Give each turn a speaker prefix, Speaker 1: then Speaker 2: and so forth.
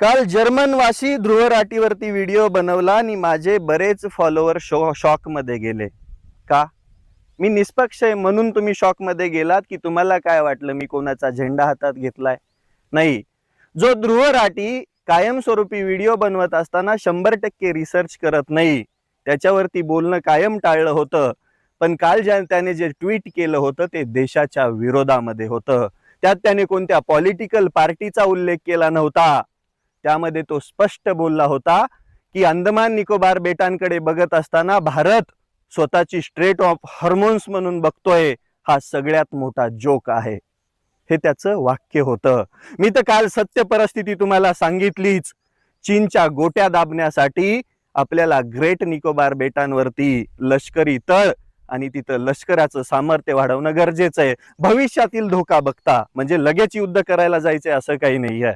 Speaker 1: काल जर्मनवासी ध्रुव राठीवरती व्हिडिओ बनवला आणि माझे बरेच फॉलोअर शॉक मध्ये गेले. का? मी निष्पक्ष आहे म्हणून तुम्ही शॉक मध्ये गेलात की तुम्हाला काय वाटलं मी कोणाचा झेंडा हातात घेतलाय? नाही. जो ध्रुव राठी कायमस्वरूपी व्हिडिओ बनवत असताना 100% रिसर्च करत नाही, त्याच्यावरती बोलणं कायम टाळलं होतं. पण काल त्याने जे ट्विट केलं होतं ते देशाच्या विरोधामध्ये होतं. त्यात त्याने कोणत्या पॉलिटिकल पार्टीचा उल्लेख केला नव्हता. त्यामध्ये तो स्पष्ट बोलला होता की अंदमान निकोबार बेटांकडे बघत असताना भारत स्वतःची स्ट्रेट ऑफ हॉर्मोन्स म्हणून बघतोय, हा सगळ्यात मोठा जोक आहे. हे त्याचं वाक्य होतं. मी तर काल सत्य परिस्थिती तुम्हाला सांगितलीच. चीनच्या गोट्या दाबण्यासाठी आपल्याला ग्रेट निकोबार बेटांवरती लष्करी तळ आणि तिथं लष्कराचं सामर्थ्य वाढवणं गरजेचं आहे. भविष्यातील धोका बघता, म्हणजे लगेच युद्ध करायला जायचंय असं काही नाहीये.